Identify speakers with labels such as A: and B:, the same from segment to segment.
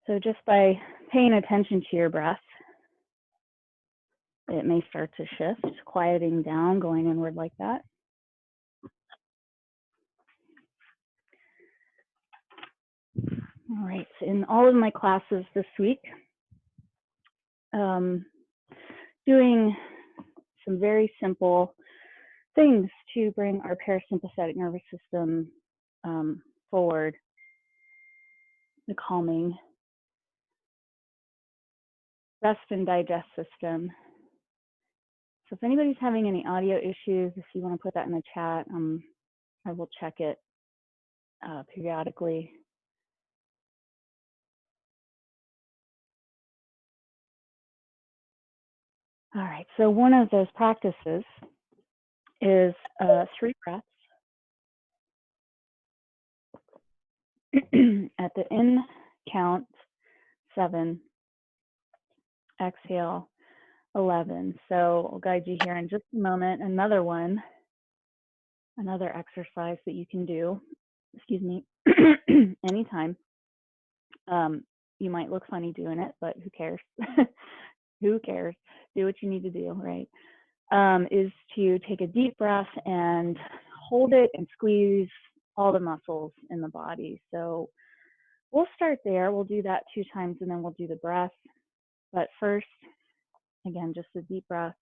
A: So just by paying attention to your breath, it may start to shift, quieting down, going inward like that. All right, so in all of my classes this week, doing some very simple things to bring our parasympathetic nervous system forward, the calming rest and digest system. So if anybody's having any audio issues, if you want to put that in the chat, I will check it periodically. All right, so one of those practices is 3 breaths. At the in count, 7, exhale, 11. So I'll guide you here in just a moment. Another one, another exercise that you can do, excuse me, anytime. You might look funny doing it, but who cares? Who cares? Do what you need to do, right? Is to take a deep breath and hold it and squeeze all the muscles in the body. So we'll start there. We'll do that 2 times and then we'll do the breath. But first, again, just a deep breath.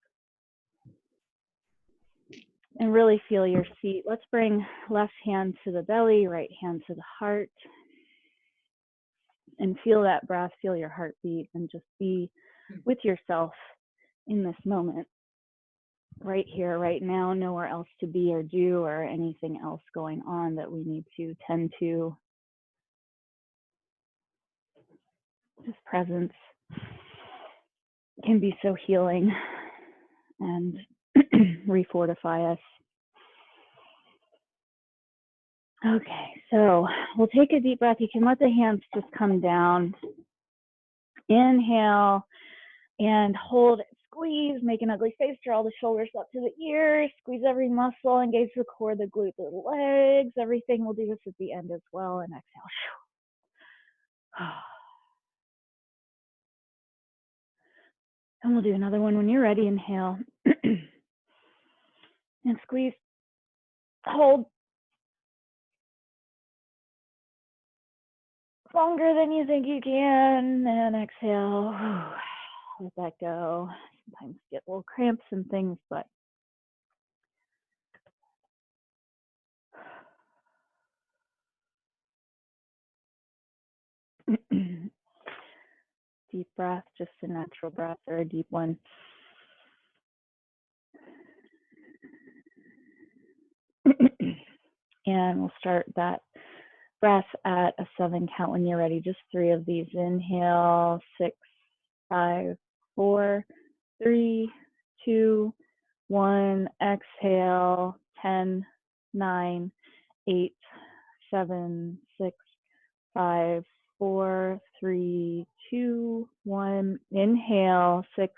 A: And really feel your seat. Let's bring left hand to the belly, right hand to the heart. And feel that breath, feel your heartbeat, and just be with yourself in this moment. Right here, right now, nowhere else to be or do or anything else going on that we need to tend to. Just presence can be so healing and refortify us. Okay, so we'll take a deep breath. You can let the hands just come down. Inhale and hold, squeeze, make an ugly face, draw the shoulders up to the ears, squeeze every muscle, engage the core, the glute, the legs, everything. We'll do this at the end as well, and exhale. And we'll do another one when you're ready. Inhale and squeeze, hold longer than you think you can, and exhale. Let that go. Sometimes get little cramps and things, but deep breath, just a natural breath or a deep one. And we'll start that breath at a 7 count when you're ready. Just 3 of these. Inhale, 6, 5, 4, 3, 2, 1. Exhale, 10, 9, 8, 7, 6, 5, 4, 3, 2, 1. Inhale, 6,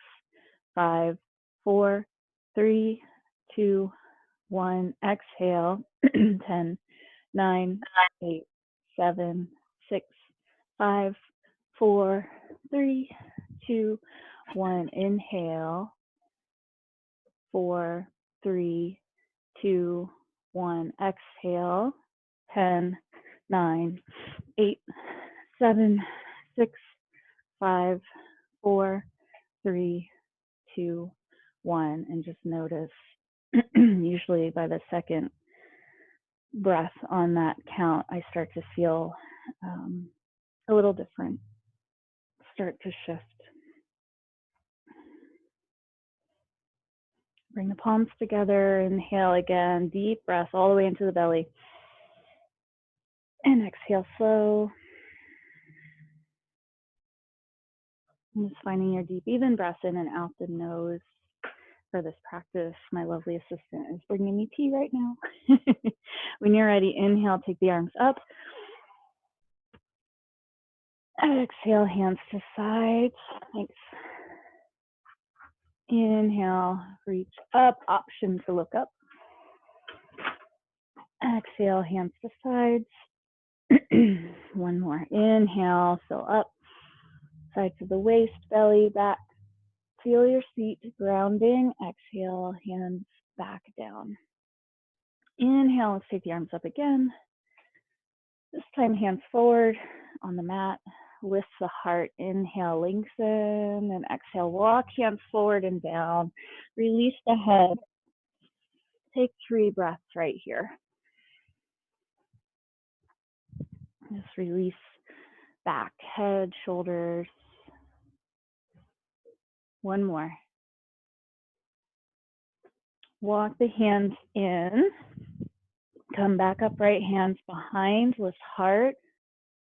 A: 5, 4, 3, 2, 1. Exhale, 10, 9, 8, 7, 6, 5, 4, 3, 2, 1. Inhale, 4, 3, 2, 1. Exhale, 10, 9, 8, 7, 6, 5, 4, 3, 2, 1. And just notice, usually by the second breath on that count, I start to feel a little different, start to shift. Bring the palms together, inhale again, deep breath all the way into the belly. And exhale slow. And just finding your deep, even breath in and out the nose. For this practice, my lovely assistant is bringing me tea right now. When you're ready, inhale, take the arms up. Exhale, hands to sides. Thanks. Inhale, reach up, option to look up. Exhale, hands to sides. One more. Inhale, fill up. sides of the waist, belly, back. Feel your seat grounding. Exhale, hands back down. Inhale, let's take the arms up again. This time, hands forward on the mat. Lift the heart. Inhale, lengthen, and exhale, walk hands forward and down. Release the head. Take 3 breaths right here. Just release back, head, shoulders. One more. Walk the hands in. Come back up, right hands behind. Lift heart.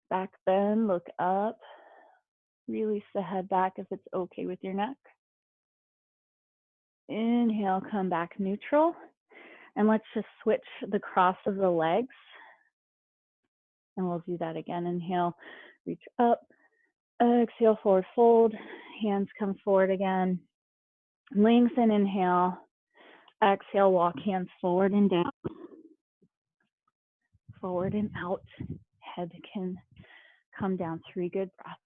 A: Back bend, look up. Release the head back if it's okay with your neck. Inhale, come back neutral. And let's just switch the cross of the legs. And we'll do that again. Inhale, reach up. Exhale, forward fold. Hands come forward again. Lengthen, inhale. Exhale, walk hands forward and down. Forward and out. Head can come down. 3 good breaths.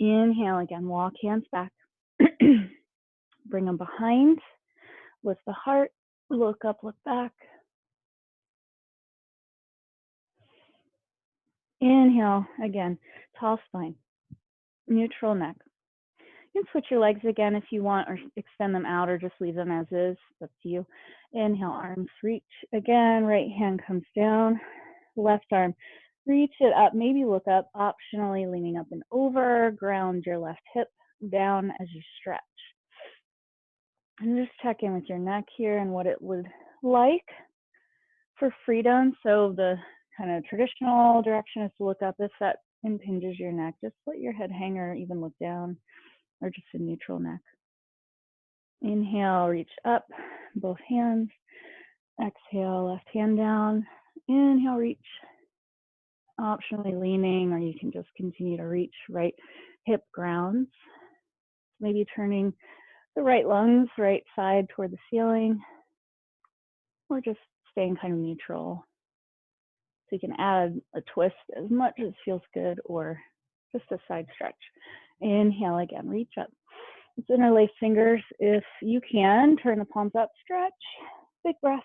A: Inhale again, walk hands back. Bring them behind. Lift the heart. Look up, look back. Inhale again, tall spine, neutral neck. You can switch your legs again if you want, or extend them out, or just leave them as is. It's up to you. Inhale, arms reach again. Right hand comes down. Left arm, reach it up. Maybe look up, optionally leaning up and over. Ground your left hip down as you stretch. And just check in with your neck here and what it would like for freedom. So the kind of traditional direction is to look up. If that impinges your neck, just let your head hang or even look down, or just a neutral neck. Inhale, reach up, both hands. Exhale, left hand down. Inhale, reach. Optionally leaning, or you can just continue to reach. Right hip grounds. Maybe turning the right lungs, right side toward the ceiling, or just staying kind of neutral. So you can add a twist as much as feels good, or just a side stretch. Inhale again, reach up. Let's interlace fingers if you can. Turn the palms up, stretch. Big breath.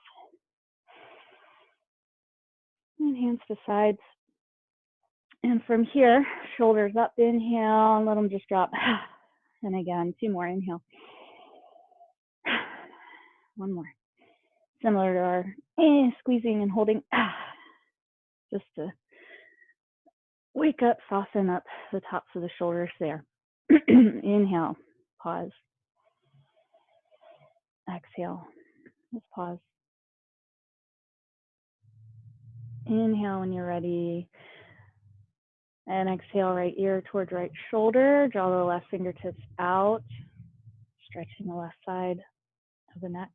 A: And hands to sides. And from here, shoulders up, inhale, and let them just drop. And again, 2 more, inhale. 1 more. Similar to our squeezing and holding. Just to wake up, soften up the tops of the shoulders there. Inhale, pause. Exhale, just pause. Inhale when you're ready. And exhale, right ear towards right shoulder. Draw the left fingertips out, stretching the left side of the neck.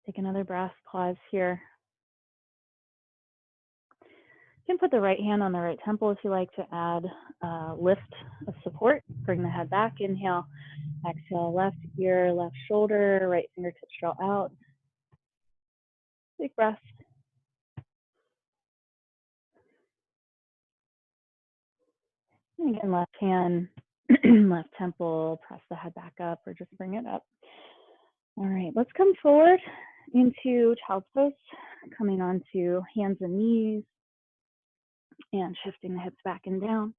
A: Take another breath, pause here. You can put the right hand on the right temple if you like to add lift of support. Bring the head back, inhale. Exhale, left ear, left shoulder, right fingertips draw out. Big breath. And again, left hand, left temple, press the head back up or just bring it up. All right, let's come forward into child's pose, coming onto hands and knees and shifting the hips back and down.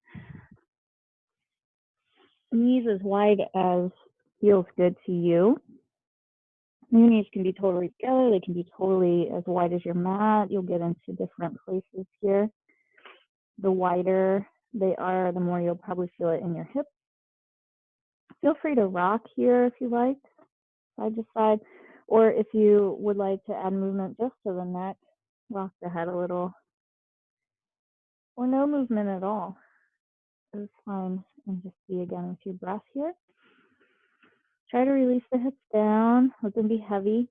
A: Knees as wide as feels good to you. Your knees can be totally together. They can be totally as wide as your mat. You'll get into different places here. The wider they are, the more you'll probably feel it in your hips. Feel free to rock here if you like, side to side, or if you would like to add movement just to the neck, rock the head a little, or no movement at all. It's fine, and just be again with your breath here. Try to release the hips down, let them be heavy.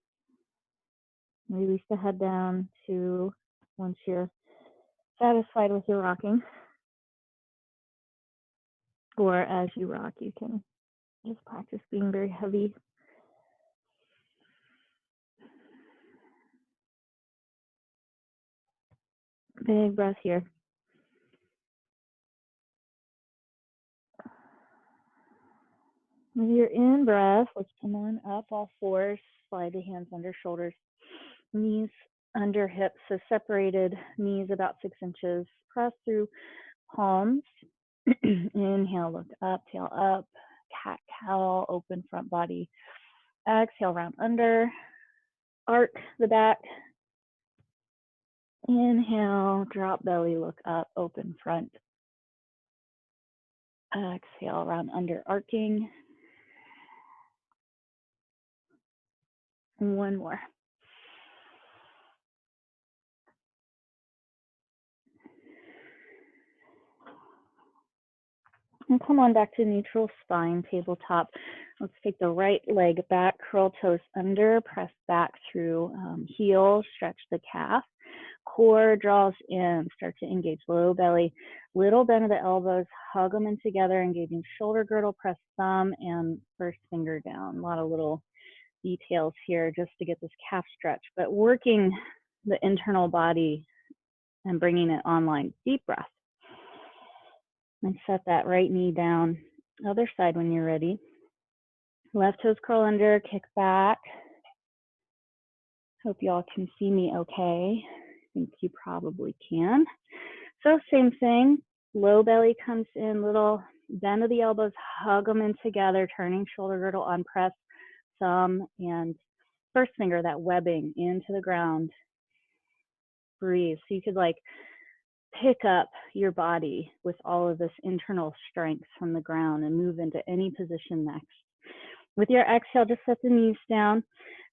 A: Release the head down to once you're satisfied with your rocking. Or as you rock, you can just practice being very heavy Big breath here. With your in-breath, let's come on up all fours, slide the hands under shoulders, knees under hips, so separated knees about 6 inches. Press through palms. Inhale, look up, tail up, cat-cow, open front body. Exhale, round under, arc the back. Inhale, drop belly, look up, open front. Exhale, round under, arcing. One more. And come on back to neutral spine, tabletop. Let's take the right leg back, curl toes under, press back through heel, stretch the calf. Core draws in, start to engage low belly, little bend of the elbows, hug them in together, engaging shoulder girdle, press thumb and first finger down. A lot of little details here just to get this calf stretch, but working the internal body and bringing it online. Deep breath. And set that right knee down. Other side when you're ready. Left toes curl under, kick back. Hope y'all can see me okay. I think you probably can. So same thing, low belly comes in, little bend of the elbows, hug them in together, turning shoulder girdle on, press thumb and first finger, that webbing into the ground. Breathe. So you could like pick up your body with all of this internal strength from the ground and move into any position next. With your exhale, just set the knees down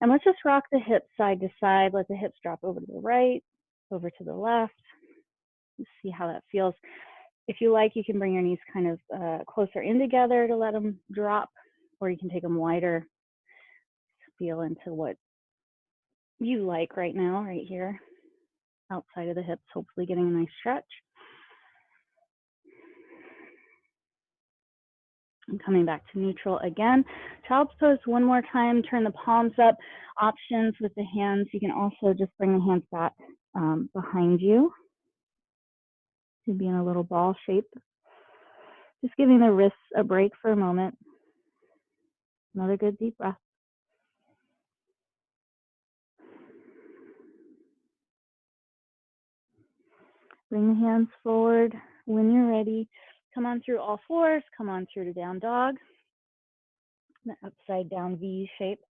A: and let's just rock the hips side to side. Let the hips drop over to the right, over to the left. See how that feels. If you like, you can bring your knees kind of closer in together to let them drop, or you can take them wider. Feel into what you like right now, right here, outside of the hips, hopefully getting a nice stretch. And coming back to neutral again. Child's pose one more time, turn the palms up. Options with the hands, you can also just bring the hands back behind you to be in a little ball shape. Just giving the wrists a break for a moment. Another good deep breath. Bring the hands forward when you're ready. Come on through all fours, come on through to down dog. The upside down V shape.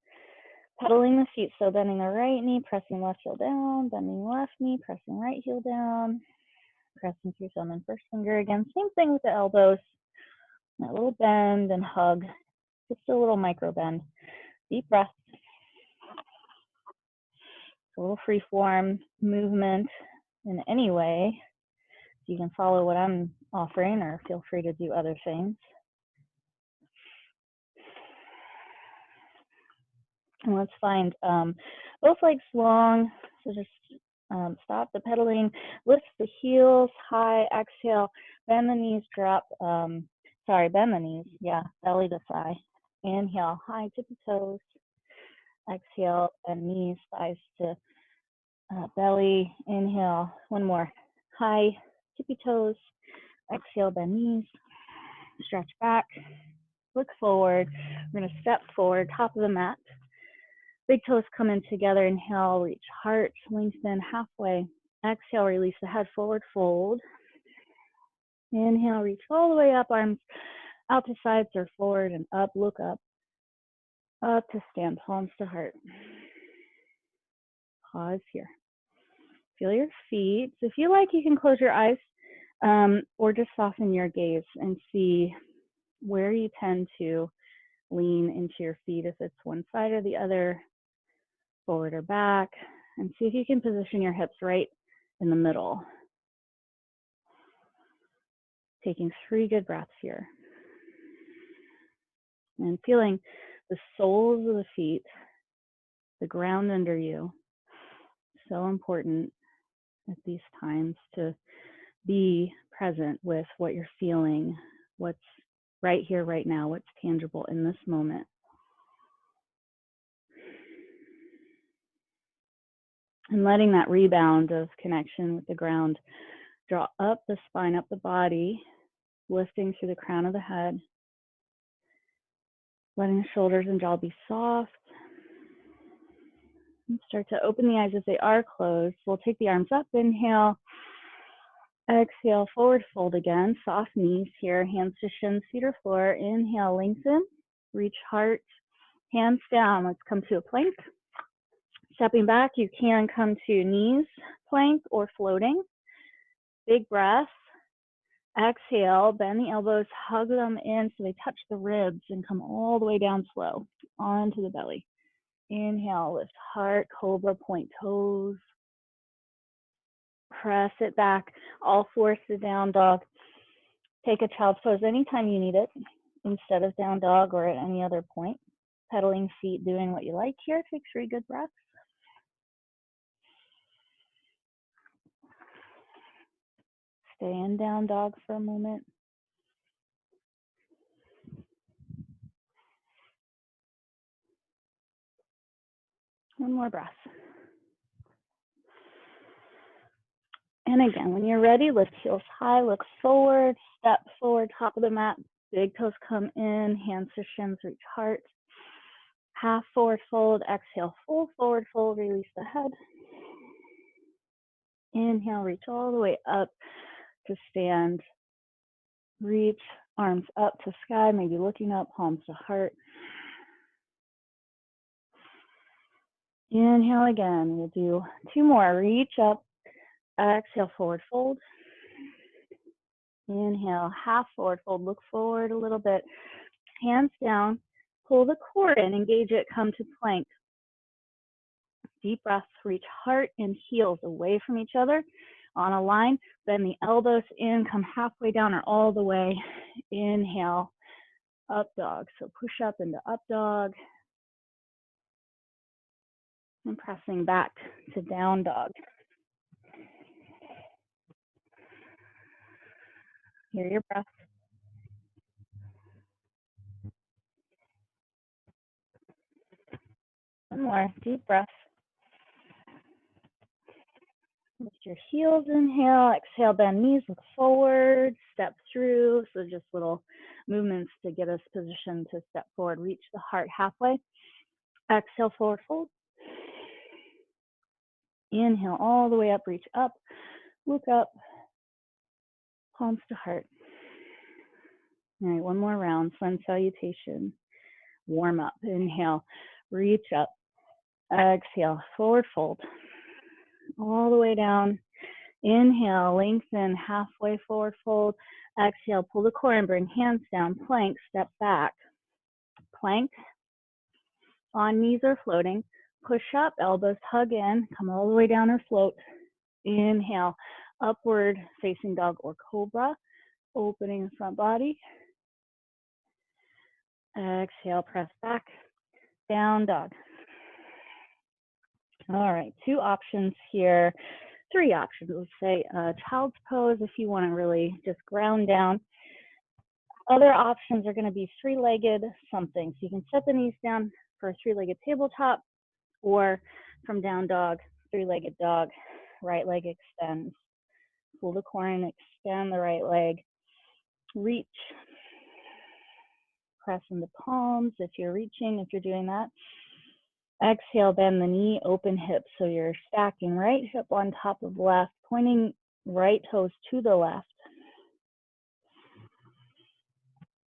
A: Pedaling the feet, so bending the right knee, pressing left heel down, bending left knee, pressing right heel down, pressing through thumb and first finger again. Same thing with the elbows. That little bend and hug, just a little micro bend. Deep breath. It's a little free form movement in any way. You can follow what I'm offering or feel free to do other things. And let's find both legs long. So just stop the pedaling, lift the heels high, exhale, bend the knees, drop, bend the knees, yeah, belly to thigh. Inhale, high tippy toes. Exhale, bend knees, thighs to belly. Inhale, one more, high tippy toes. Exhale, bend knees, stretch back, look forward. We're gonna step forward, top of the mat. Big toes come in together. Inhale, reach heart, lengthen halfway. Exhale, release the head forward, fold. Inhale, reach all the way up, arms out to sides or forward and up, look up. Up to stand, palms to heart. Pause here. Feel your feet. So if you like, you can close your eyes or just soften your gaze and see where you tend to lean into your feet, if it's one side or the other, forward or back, and see if you can position your hips right in the middle. Taking 3 good breaths here. And feeling the soles of the feet, the ground under you. So important at these times to be present with what you're feeling, what's right here, right now, what's tangible in this moment. And letting that rebound of connection with the ground draw up the spine, up the body, lifting through the crown of the head, letting the shoulders and jaw be soft. And start to open the eyes if they are closed. We'll take the arms up, inhale, exhale, forward fold again, soft knees here, hands to shins, feet or floor. Inhale, lengthen, reach heart, hands down. Let's come to a plank. Stepping back, you can come to knees, plank, or floating. Big breath. Exhale, bend the elbows, hug them in so they touch the ribs and come all the way down slow onto the belly. Inhale, lift heart, cobra, point toes. Press it back, all fours to down dog. Take a child's pose anytime you need it instead of down dog or at any other point. Pedaling feet, doing what you like here. Take 3 good breaths. Stay in down dog for a moment. One more breath. And again, when you're ready, lift heels high, look forward, step forward, top of the mat, big toes come in, hands to shins, reach heart. Half forward fold, exhale, full forward fold, release the head. Inhale, reach all the way up to stand. Reach, arms up to sky, maybe looking up, palms to heart. Inhale again, we'll do 2 more. Reach up, exhale, forward fold. Inhale, half forward fold, look forward a little bit. Hands down, pull the core in, engage it, come to plank. Deep breaths, reach heart and heels away from each other on a line. Bend the elbows in, come halfway down or all the way. Inhale, up dog. So push up into up dog. And pressing back to down dog. Hear your breath. One more, deep breath. Lift your heels, inhale, exhale, bend knees, look forward, step through. So just little movements to get us positioned to step forward, reach the heart halfway. Exhale, forward fold. Inhale all the way up, reach up, look up, palms to heart. All right, one more round, sun salutation. Warm up, inhale, reach up, exhale, forward fold. All the way down. Inhale, lengthen, halfway forward fold. Exhale, pull the core and bring hands down. Plank, step back. Plank, on knees or floating. Push up, elbows hug in, come all the way down or float. Inhale, upward facing dog or cobra, opening the front body. Exhale, press back, down dog. All right, 2 options here. 3 options. Let's say child's pose if you want to really just ground down. Other options are going to be 3-legged something. So you can set the knees down for a 3-legged tabletop, or from down dog, 3-legged dog, right leg extends. Pull the core in, extend the right leg. Reach. Press in the palms if you're reaching, if you're doing that. Exhale, bend the knee, open hips. So you're stacking right hip on top of left, pointing right toes to the left.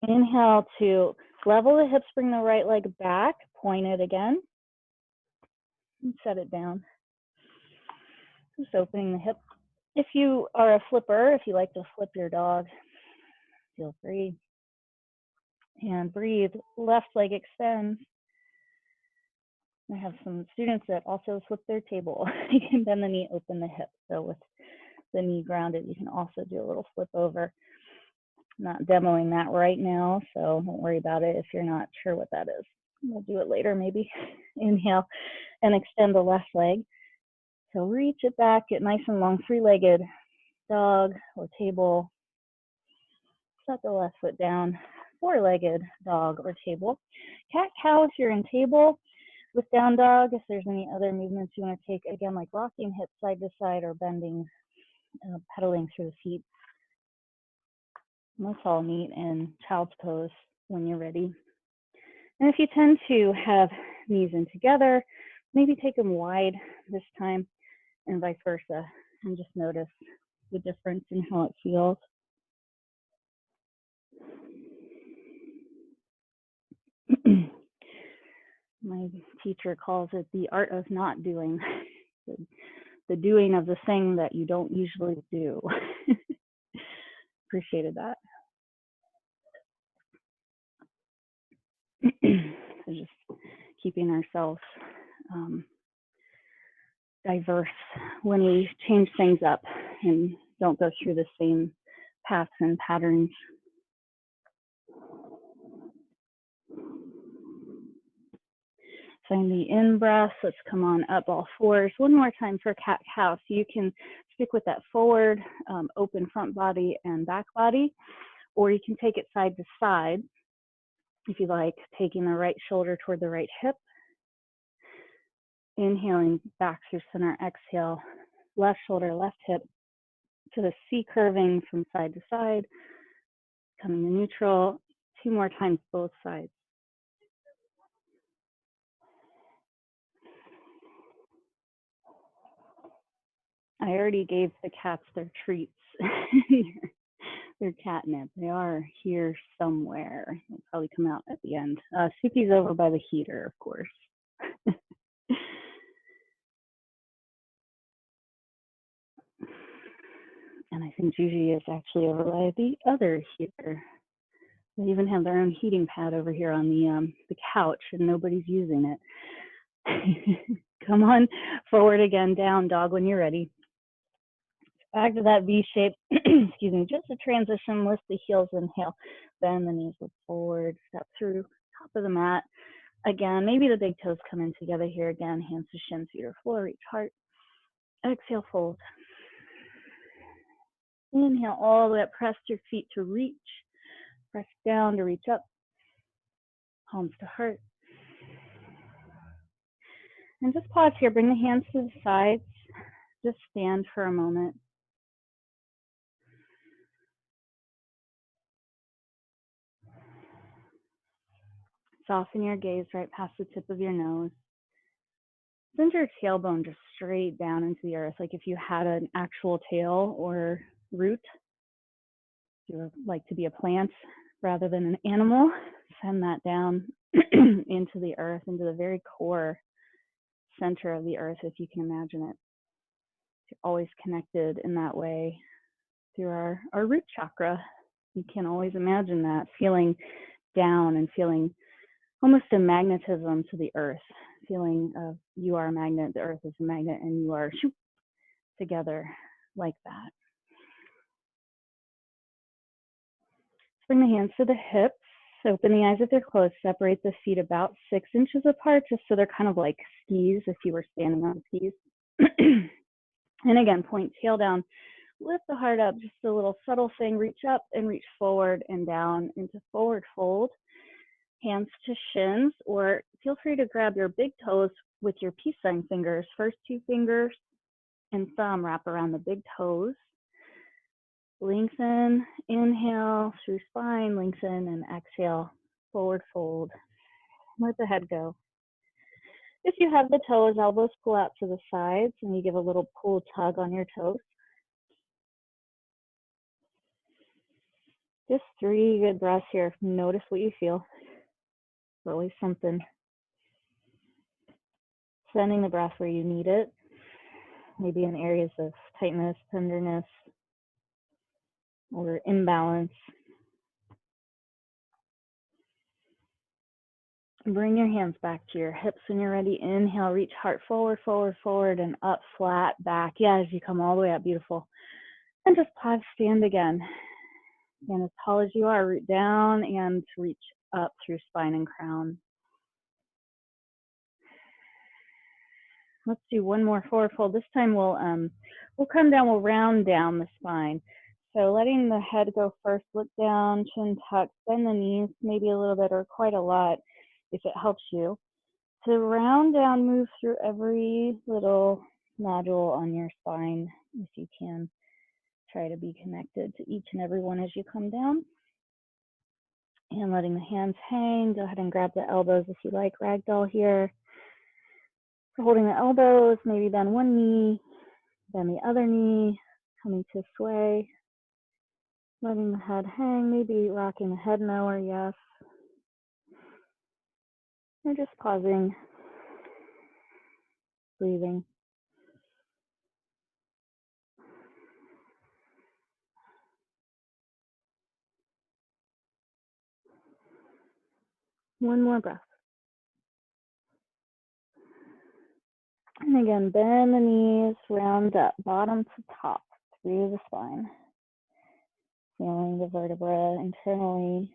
A: Inhale to level the hips, bring the right leg back, point it again, and set it down. Just opening the hip. If you are a flipper, if you like to flip your dog, feel free. And breathe, left leg extends. I have some students that also flip their table. You can bend the knee, open the hip. So with the knee grounded, you can also do a little flip over. I'm not demoing that right now, so don't worry about it if you're not sure what that is. We'll do it later maybe. Inhale and extend the left leg. So reach it back, get nice and long, 3-legged dog or table. Set the left foot down, 4-legged dog or table. Cat-cow if you're in table. With down dog, if there's any other movements you want to take, again, like rocking hips side to side or bending, pedaling through the feet. Let's all meet in child's pose when you're ready. And if you tend to have knees in together, maybe take them wide this time and vice versa, and just notice the difference in how it feels. My teacher calls it the art of not doing, the doing of the thing that you don't usually do. Appreciated that. So just keeping ourselves diverse when we change things up and don't go through the same paths and patterns. Find the in-breath. Let's come on up all fours. One more time for cat-cow. So you can stick with that forward, open front body and back body, or you can take it side to side if you like, taking the right shoulder toward the right hip. Inhaling back through center, exhale, left shoulder, left hip to the C curving from side to side, coming to neutral. 2 more times, both sides. I already gave the cats their treats, their catnip. They are here somewhere. They'll probably come out at the end. Suki's over by the heater, of course. And I think Gigi is actually over by the other heater. They even have their own heating pad over here on the couch, and nobody's using it. Come on forward again, down dog when you're ready. Back to that V shape. Excuse me, just a transition. Lift the heels, inhale, bend the knees, look forward, step through top of the mat. Again, maybe the big toes come in together here. Again, hands to shins, feet or floor, reach heart. Exhale, fold. Inhale all the way up, press your feet to reach. Press down to reach up. Palms to heart. And just pause here. Bring the hands to the sides. Just stand for a moment. Soften your gaze right past the tip of your nose. Send your tailbone just straight down into the earth, like if you had an actual tail or root. If you would like to be a plant rather than an animal, send that down into the earth, into the very core center of the earth, if you can imagine it. You're always connected in that way through our root chakra. You can always imagine that, feeling down and feeling almost a magnetism to the earth, feeling of you are a magnet, the earth is a magnet, and you are together like that. Bring the hands to the hips, open the eyes if they're closed, separate the feet about 6 inches apart, just so they're kind of like skis if you were standing on skis. And again, point tail down, lift the heart up, just a little subtle thing, reach up and reach forward and down into forward fold. Hands to shins, or feel free to grab your big toes with your peace sign fingers. First 2 fingers and thumb wrap around the big toes. Lengthen, inhale through spine, lengthen, and exhale, forward fold. Let the head go. If you have the toes, elbows pull out to the sides, and you give a little pull tug on your toes. Just 3 good breaths here. Notice what you feel. It's always something. Sending the breath where you need it, maybe in areas of tightness, tenderness, or imbalance. Bring your hands back to your hips when you're ready. Inhale, reach heart forward, forward, forward, and up, flat, back. Yeah, as you come all the way up, beautiful. And just pause, stand again. And as tall as you are, root down and reach up through spine and crown. Let's do one more forward fold. This time we'll come down, we'll round down the spine. So letting the head go first, look down, chin tuck, bend the knees maybe a little bit or quite a lot if it helps you. to round down, move through every little nodule on your spine if you can. Try to be connected to each and every one as you come down. And letting the hands hang. Go ahead and grab the elbows if you like. Ragdoll here. So holding the elbows, maybe bend one knee, then the other knee, coming to sway. Letting the head hang, maybe rocking the head no or yes. Or just pausing, breathing. One more breath. And again, bend the knees, round up, bottom to top, through the spine. Feeling the vertebra internally.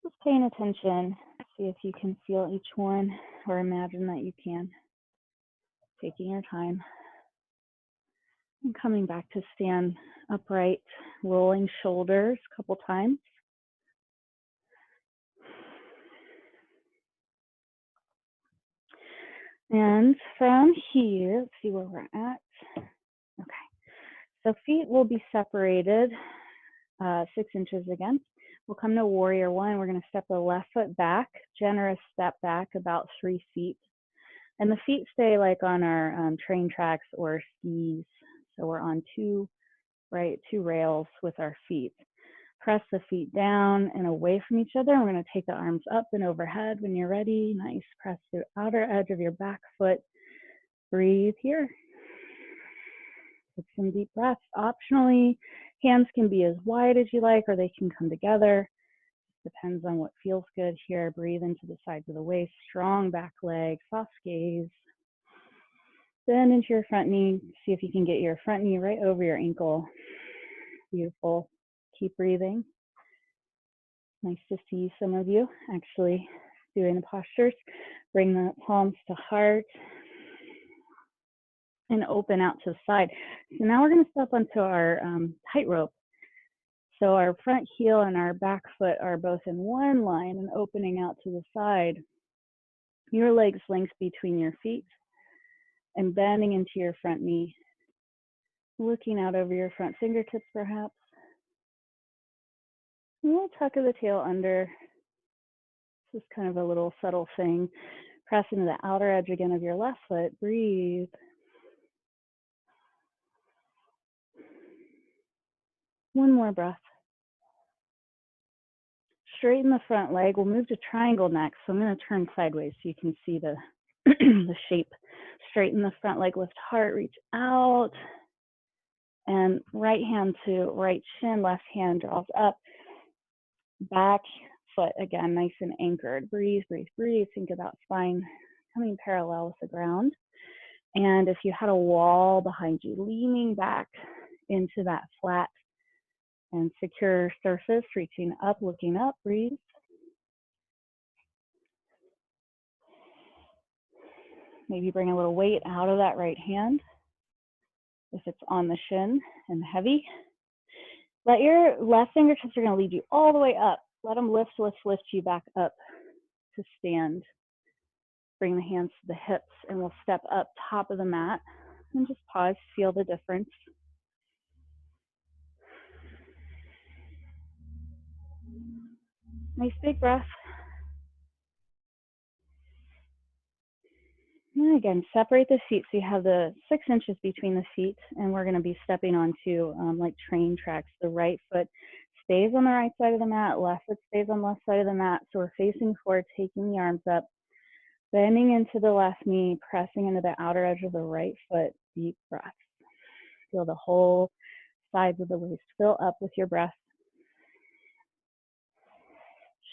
A: Just paying attention. See if you can feel each one or imagine that you can. Taking your time. And coming back to stand upright, rolling shoulders a couple times. And from here, let's see where we're at. Okay, so feet will be separated 6 inches again. We'll come to warrior one. We're going to step the left foot back, generous step back about 3 feet. And the feet stay like on our train tracks or skis. So we're on two rails with our feet. Press the feet down and away from each other. We're going to take the arms up and overhead when you're ready. Nice. Press the outer edge of your back foot. Breathe here. Take some deep breaths. Optionally, hands can be as wide as you like, or they can come together. Depends on what feels good here. Breathe into the sides of the waist. Strong back leg, soft gaze. Bend into your front knee. See if you can get your front knee right over your ankle. Beautiful. Keep breathing. Nice to see some of you actually doing the postures. Bring the palms to heart and open out to the side. So now we're going to step onto our tightrope. So our front heel and our back foot are both in one line and opening out to the side. Your legs length between your feet and bending into your front knee. Looking out over your front fingertips perhaps. A little tuck of the tail under. This is kind of a little subtle thing. Press into the outer edge again of your left foot. Breathe. One more breath. Straighten the front leg. We'll move to triangle next. So I'm going to turn sideways so you can see the, the shape. Straighten the front leg, lift heart, reach out. And right hand to right shin, left hand draws up. Back foot again, nice and anchored. Breathe, breathe, breathe. Think about spine coming parallel with the ground. And if you had a wall behind you, leaning back into that flat and secure surface, reaching up, looking up, breathe. Maybe bring a little weight out of that right hand if it's on the shin and heavy. Let your left fingertips are going to lead you all the way up. Let them lift, lift, lift you back up to stand. Bring the hands to the hips and we'll step up top of the mat and just pause, feel the difference. Nice big breath. And again, separate the feet so you have the 6 inches between the feet, and we're going to be stepping onto like train tracks. The right foot stays on the right side of the mat, left foot stays on the left side of the mat. So we're facing forward, taking the arms up, bending into the left knee, pressing into the outer edge of the right foot. Deep breath. Feel the whole sides of the waist fill up with your breath.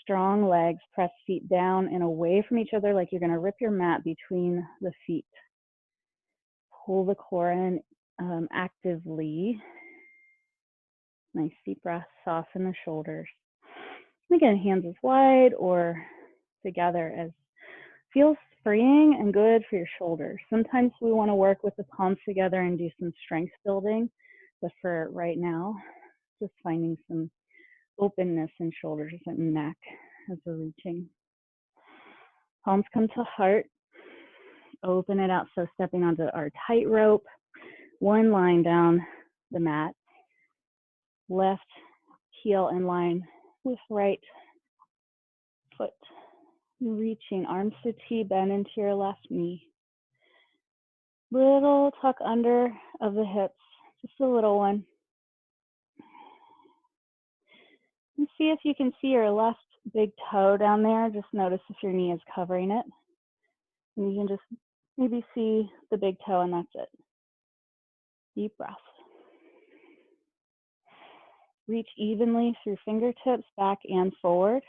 A: Strong legs, press feet down and away from each other like you're going to rip your mat between the feet. Pull the core in actively. Nice deep breath, soften the shoulders. Again, hands as wide or together as feels freeing and good for your shoulders. Sometimes we want to work with the palms together and do some strength building, but for right now, just finding some openness in shoulders and neck as we're reaching. Palms come to heart. Open it out, so stepping onto our tightrope. One line down the mat. Left heel in line with right foot. Reaching arms to T, bend into your left knee. Little tuck under of the hips, just a little one. And see if you can see your left big toe down there. Just notice if your knee is covering it. And you can just maybe see the big toe, and that's it. Deep breath. Reach evenly through fingertips, back and forward.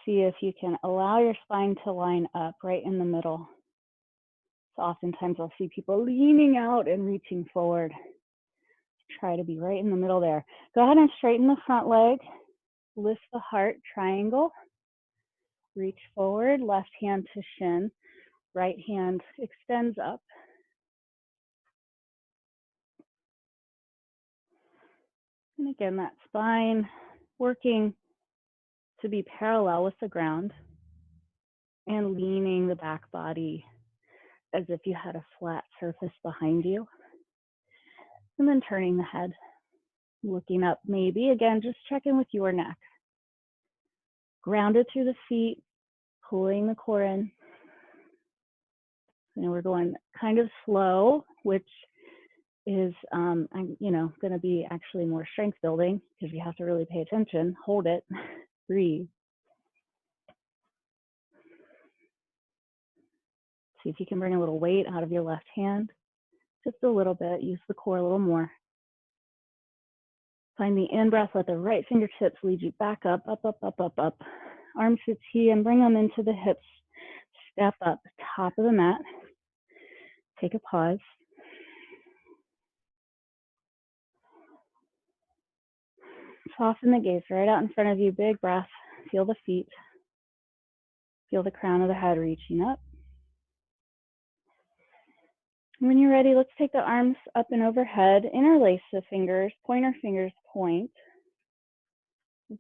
A: See if you can allow your spine to line up right in the middle. So oftentimes I'll see people leaning out and reaching forward. Try to be right in the middle there. Go ahead and straighten the front leg. Lift the heart, triangle. Reach forward, left hand to shin. Right hand extends up. And again, that spine working to be parallel with the ground and leaning the back body as if you had a flat surface behind you. And then turning the head, looking up maybe. Again, just check in with your neck. Grounded through the feet, pulling the core in. And we're going kind of slow, which is, going to be actually more strength building because you have to really pay attention. Hold it, breathe. See if you can bring a little weight out of your left hand, just a little bit. Use the core a little more. Find the in-breath, let the right fingertips lead you back up, up, up, up, up, up. Arms to T and bring them into the hips. Step up, top of the mat. Take a pause. Soften the gaze right out in front of you, big breath. Feel the feet. Feel the crown of the head reaching up. When you're ready, let's take the arms up and overhead, interlace the fingers, pointer fingers point.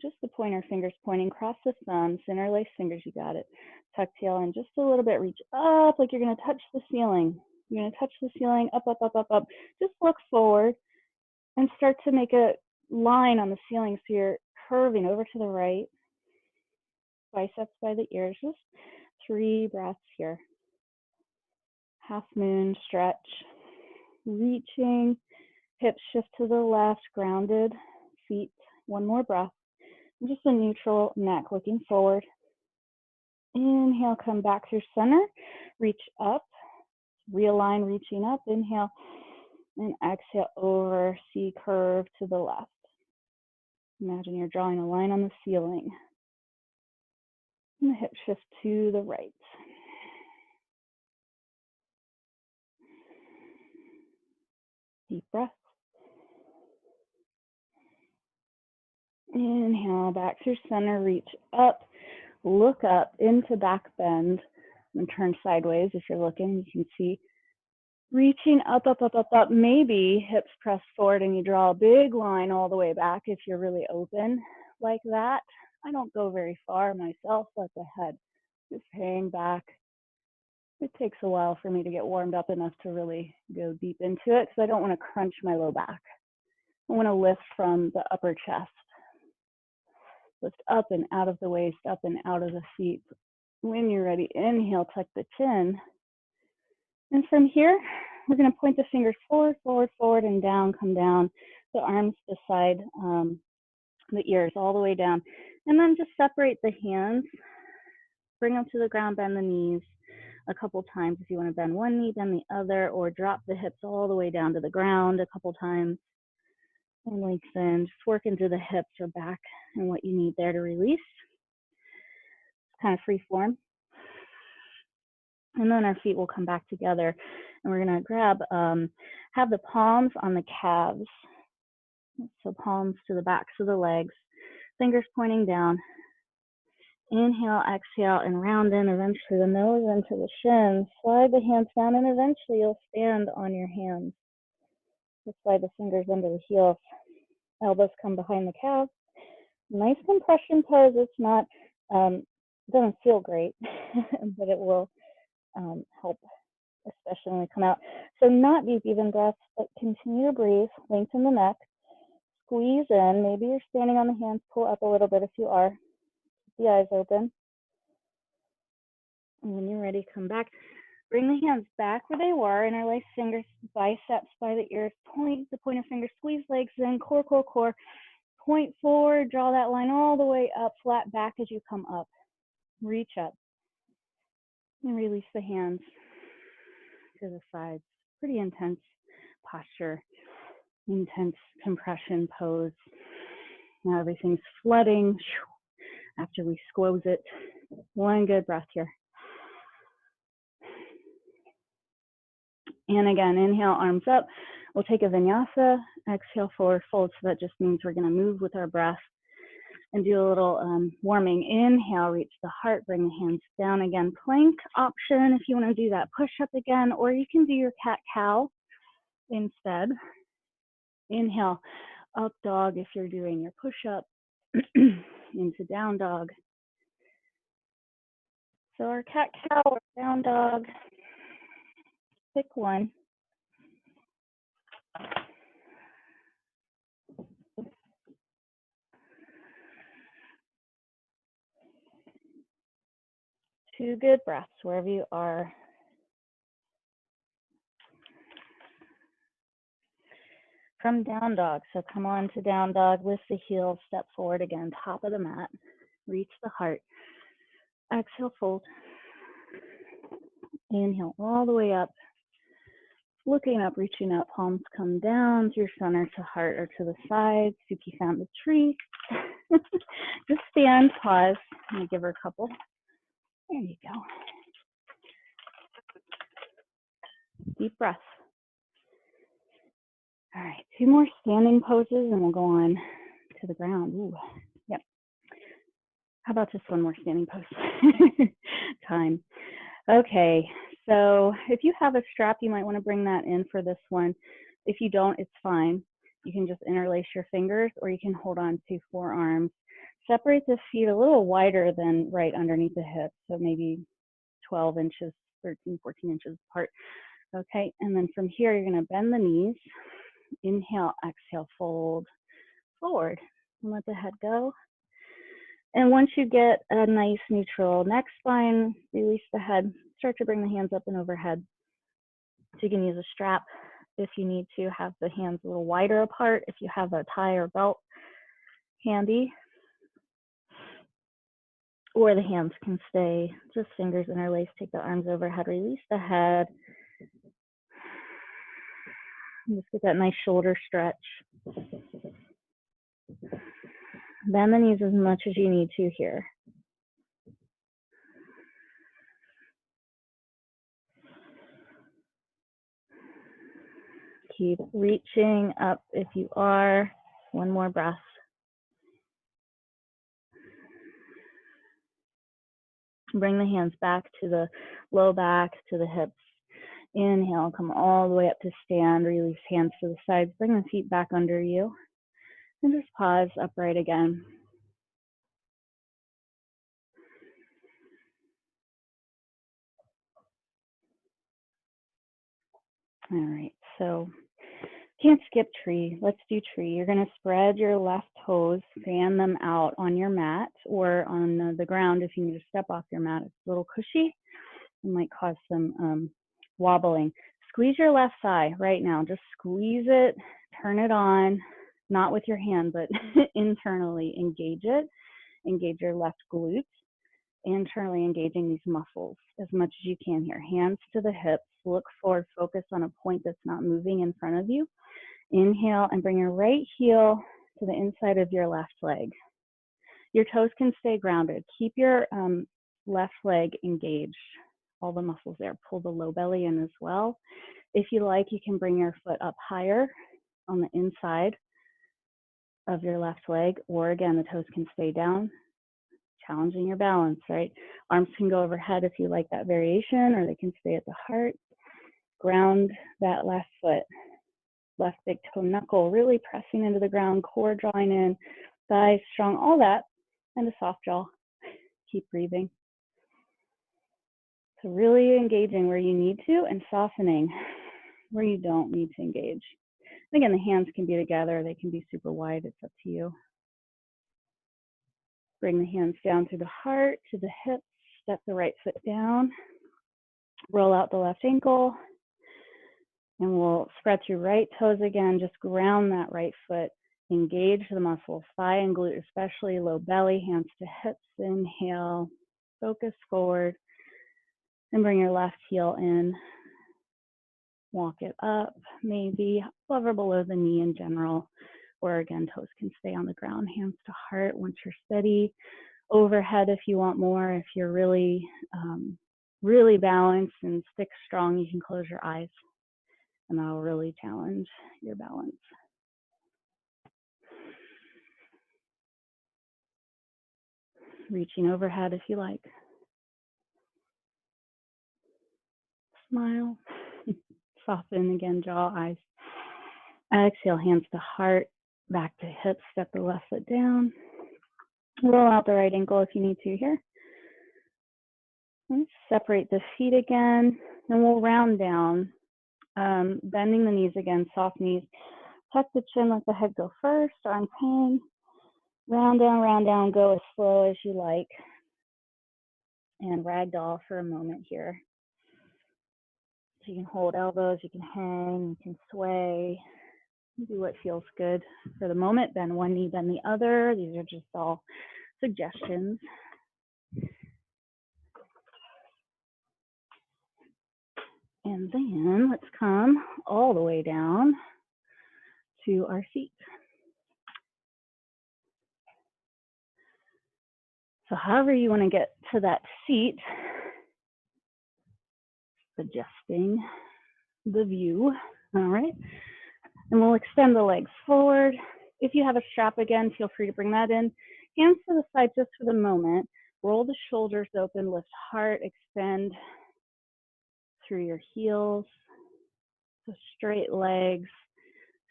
A: Just the pointer fingers pointing, cross the thumbs, interlace fingers, you got it. Tuck tail in just a little bit, reach up like you're gonna touch the ceiling. You're gonna touch the ceiling, up, up, up, up, up. Just look forward and start to make a line on the ceiling so you're curving over to the right. Biceps by the ears, just 3 breaths here. Half moon stretch, reaching, hips shift to the left, grounded, feet, 1 more breath. Just a neutral neck looking forward. Inhale, come back through center, reach up, realign, reaching up, inhale, and exhale over, C curve to the left. Imagine you're drawing a line on the ceiling. And the hip shift to the right. Deep breath. Inhale, back through center, reach up, look up into back bend, and turn sideways. If you're looking, you can see reaching up, up, up, up, up. Maybe hips press forward and you draw a big line all the way back if you're really open like that. I don't go very far myself, let the head just hang back. It takes a while for me to get warmed up enough to really go deep into it because I don't want to crunch my low back. I want to lift from the upper chest. Lift up and out of the waist, up and out of the feet. When you're ready, inhale, tuck the chin. And from here, we're going to point the fingers forward, forward, forward, and down, come down. The arms beside the ears, all the way down. And then just separate the hands. Bring them to the ground, bend the knees a couple times. If you want to bend one knee, bend the other, or drop the hips all the way down to the ground a couple times. And lengthen, just work into the hips or back and what you need there to release. Kind of free form. And then our feet will come back together. And we're going to grab, have the palms on the calves. So palms to the backs of the legs, fingers pointing down. Inhale, exhale, and round in eventually the nose into the shins. Slide the hands down, and eventually you'll stand on your hands. Just slide the fingers under the heels. Elbows come behind the calves. Nice compression pose. It's not It doesn't feel great, but it will help, especially when we come out. So not deep, even breaths, but continue to breathe, lengthen the neck, squeeze in. Maybe you're standing on the hands, pull up a little bit if you are. Keep the eyes open. And when you're ready, come back. Bring the hands back where they were, interlace fingers, biceps by the ears, point the pointer finger, squeeze legs in, core, core, core. Point forward, draw that line all the way up, flat back as you come up. Reach up. And release the hands to the sides. Pretty intense posture, intense compression pose. Now everything's flooding after we squoze it. One good breath here. And again, inhale, arms up. We'll take a vinyasa, exhale, forward fold. So that just means we're going to move with our breath and do a little warming. Inhale, reach the heart, bring the hands down again. Plank option if you want to do that push up again, or you can do your cat-cow instead. Inhale, up dog if you're doing your push up, into down dog. So our cat-cow or down dog, pick one. Two good breaths wherever you are. From down dog, so come on to down dog, lift the heels, step forward again, top of the mat, reach the heart. Exhale, fold. Inhale all the way up, looking up, reaching up, palms come down through center to heart or to the side. Suki found the tree. Just stand, pause. I'm gonna give her a couple. There you go. Deep breath. All right, two more standing poses and we'll go on to the ground. Ooh, yep. How about just one more standing pose? Time. Okay, so if you have a strap, you might want to bring that in for this one. If you don't, it's fine. You can just interlace your fingers or you can hold on to forearms. Separate the feet a little wider than right underneath the hips, so maybe 12 inches, 13, 14 inches apart. Okay, and then from here, you're going to bend the knees. Inhale, exhale, fold forward and let the head go. And once you get a nice neutral neck spine, release the head. Start to bring the hands up and overhead. So you can use a strap if you need to, have the hands a little wider apart if you have a tie or belt handy. Or the hands can stay just fingers interlaced. Take the arms overhead, release the head. And just get that nice shoulder stretch. Bend the knees as much as you need to here. Keep reaching up if you are. One more breath. Bring the hands back to the low back, to the hips. Inhale, come all the way up to stand. Release hands to the sides. Bring the feet back under you. And just pause upright again. All right, so can't skip tree. Let's do tree. You're going to spread your left toes, fan them out on your mat or on the ground if you need to step off your mat. It's a little cushy. It might cause some wobbling. Squeeze your left thigh right now. Just squeeze it, turn it on, not with your hand, but internally engage it. Engage your left glute, internally engaging these muscles as much as you can here. Hands to the hips, look forward, focus on a point that's not moving in front of you. Inhale and bring your right heel to the inside of your left leg. Your toes can stay grounded. Keep your left leg engaged. All the muscles there. Pull the low belly in as well. If you like, you can bring your foot up higher on the inside of your left leg, or again, the toes can stay down, challenging your balance, right? Arms can go overhead if you like that variation, or they can stay at the heart. Ground that left foot, left big toe knuckle, really pressing into the ground, core drawing in, thighs strong, all that, and a soft jaw. keep breathing. So really engaging where you need to and softening where you don't need to engage. Again, the hands can be together. They can be super wide. It's up to you. Bring the hands down through the heart to the hips. Step the right foot down. Roll out the left ankle. And we'll spread through right toes again. Just ground that right foot. Engage the muscles, thigh and glute, especially low belly, hands to hips. Inhale. Focus forward. And bring your left heel in. Walk it up, maybe hover below the knee in general, or again, toes can stay on the ground, hands to heart once you're steady. Overhead if you want more. If you're really, really balanced and stick strong, you can close your eyes, and that'll really challenge your balance. Reaching overhead if you like. Smile. Soften again, jaw, eyes. Exhale, hands to heart, back to hips, step the left foot down. Roll out the right ankle if you need to here. Separate the feet again, and we'll round down, bending the knees again, soft knees. Tuck the chin, let the head go first, arms hang. Round down, go as slow as you like. And ragdoll for a moment here. So you can hold elbows, you can hang, you can sway. Do what feels good for the moment. Bend one knee, bend the other. These are just all suggestions. And then let's come all the way down to our feet. So however you want to get to that seat, adjusting the view, all right? And we'll extend the legs forward. If you have a strap again, feel free to bring that in. Hands to the side just for the moment. Roll the shoulders open, lift heart, extend through your heels. So straight legs,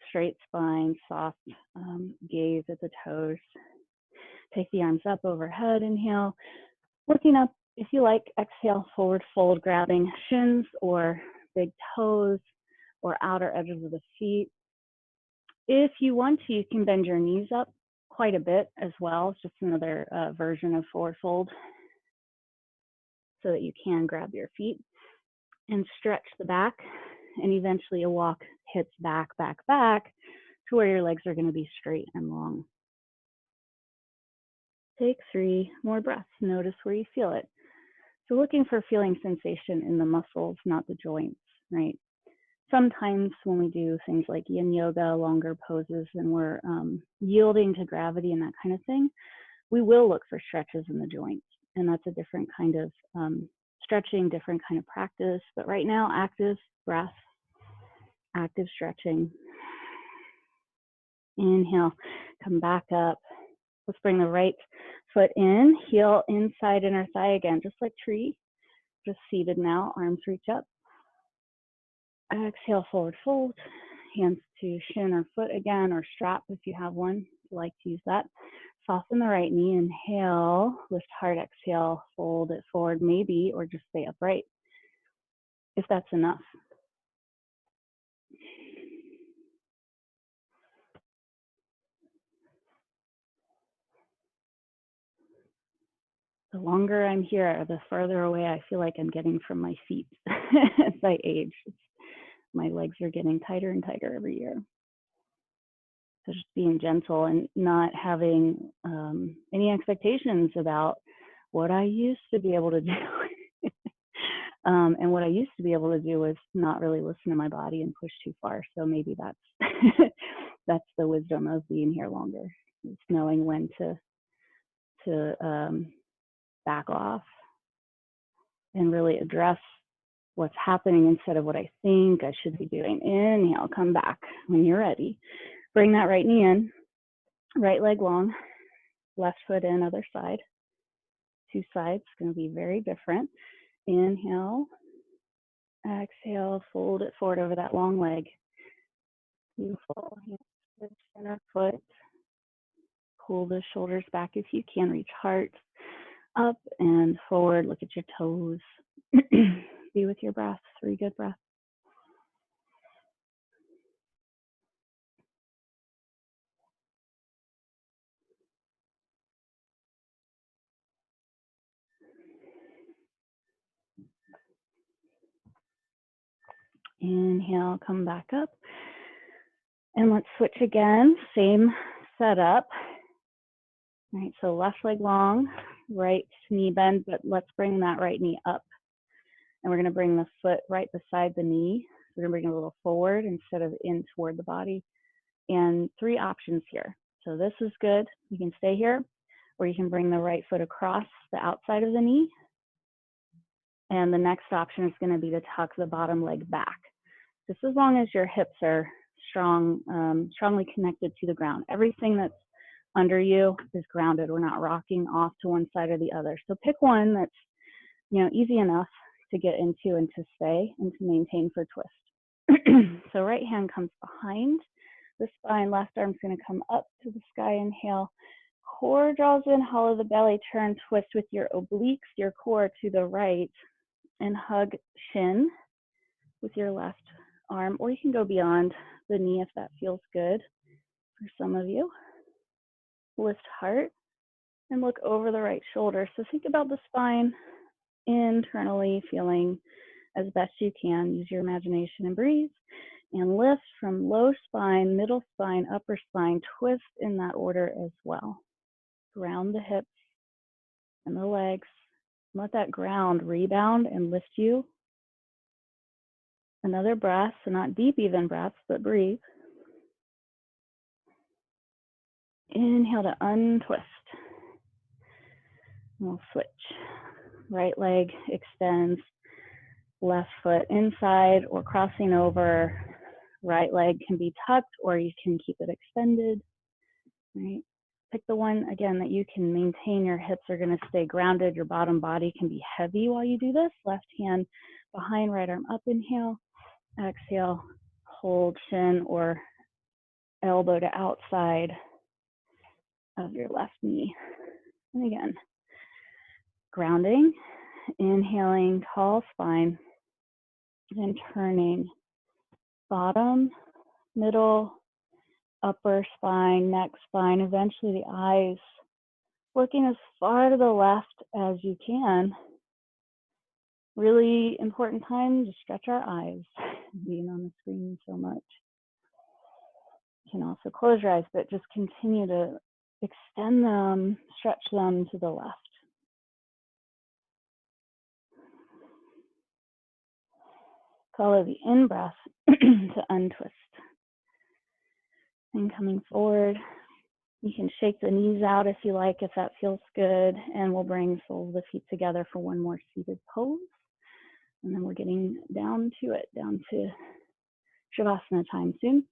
A: straight spine, soft gaze at the toes. Take the arms up overhead, inhale. Looking up, if you like, exhale, forward fold, grabbing shins or big toes or outer edges of the feet. If you want to, you can bend your knees up quite a bit as well. It's just another version of forward fold so that you can grab your feet and stretch the back, and eventually you'll walk hips back to where your legs are going to be straight and long. Take 3 more breaths. Notice where you feel it. So looking for feeling sensation in the muscles, not the joints, right? Sometimes when we do things like yin yoga, longer poses, and we're yielding to gravity and that kind of thing, we will look for stretches in the joints. And that's a different kind of stretching, different kind of practice. But right now, active breath, active stretching. Inhale, come back up. Let's bring the right foot in, heel inside inner thigh again, just like tree. Just seated now, arms reach up. Exhale, forward fold. Hands to shin or foot again, or strap if you have one. If you like to use that. Soften the right knee. Inhale, lift heart. Exhale, fold it forward maybe, or just stay upright if that's enough. The longer I'm here, the further away I feel like I'm getting from my feet as I age. My legs are getting tighter and tighter every year. So just being gentle and not having any expectations about what I used to be able to do. And what I used to be able to do was not really listen to my body and push too far. So maybe that's that's the wisdom of being here longer. It's knowing when to back off and really address what's happening instead of what I think I should be doing. Inhale, come back when you're ready. Bring that right knee in, right leg long, left foot in, other side. 2 sides, going to be very different. Inhale, exhale, fold it forward over that long leg. Beautiful. Center foot. Pull the shoulders back if you can, reach heart. Up and forward, look at your toes. Be with your breath, 3 good breaths. Inhale, come back up. And let's switch again, same setup. All right, so left leg long, right knee bend, but let's bring that right knee up. And we're gonna bring the foot right beside the knee. We're gonna bring it a little forward instead of in toward the body. And 3 options here. So this is good, you can stay here, or you can bring the right foot across the outside of the knee. And the next option is gonna be to tuck the bottom leg back. Just as long as your hips are strongly connected to the ground. Everything that's under you is grounded. We're not rocking off to one side or the other. So pick one that's, easy enough to get into and to stay and to maintain for twist. So right hand comes behind the spine, left arm's gonna come up to the sky, inhale. Core draws in, hollow the belly, turn, twist with your obliques, your core to the right, and hug shin with your left arm, or you can go beyond the knee if that feels good for some of you. Lift heart and look over the right shoulder. So think about the spine internally, feeling as best you can. Use your imagination and breathe. And lift from low spine, middle spine, upper spine, twist in that order as well. Ground the hips and the legs. Let that ground rebound and lift you. Another breath, so not deep even breaths, but breathe. Inhale to untwist. We'll switch. Right leg extends, left foot inside or crossing over. Right leg can be tucked or you can keep it extended. Right. Pick the one, again, that you can maintain. Your hips are going to stay grounded. Your bottom body can be heavy while you do this. Left hand behind, right arm up, inhale. Exhale, hold shin or elbow to outside of your left knee. And again, grounding, inhaling, tall spine, then turning bottom, middle, upper spine, neck spine, eventually the eyes, looking as far to the left as you can. Really important time to stretch our eyes, being on the screen so much. You can also close your eyes, but just continue to extend them, stretch them to the left. Follow the in-breath to untwist. And coming forward, you can shake the knees out if you like, if that feels good. And we'll bring soles of the feet together for one more seated pose. And then we're getting down to it, down to Shavasana time soon.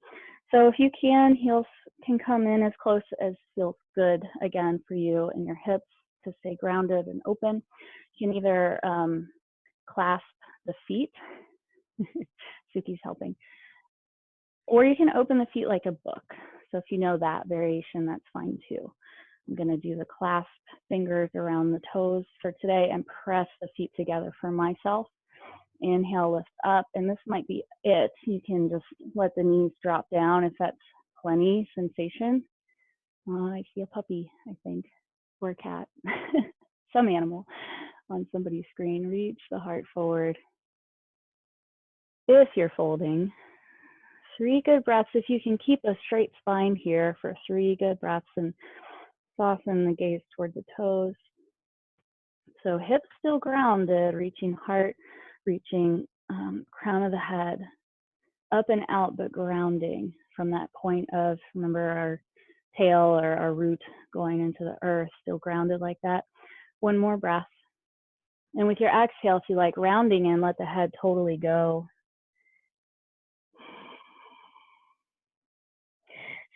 A: So if you can, heels can come in as close as feels good, again, for you and your hips to stay grounded and open. You can either clasp the feet, Suki's helping, or you can open the feet like a book. So if you know that variation, that's fine too. I'm going to do the clasp fingers around the toes for today and press the feet together for myself. Inhale, lift up, and this might be it. You can just let the knees drop down if that's plenty sensation. I see a puppy, I think, or a cat, some animal on somebody's screen. Reach the heart forward. If you're folding, 3 good breaths. If you can keep a straight spine here for 3 good breaths and soften the gaze toward the toes. So hips still grounded, reaching heart, reaching crown of the head, up and out, but grounding from that point of, remember, our tail or our root going into the earth, still grounded like that. One more breath. And with your exhale, if you like, rounding in, let the head totally go.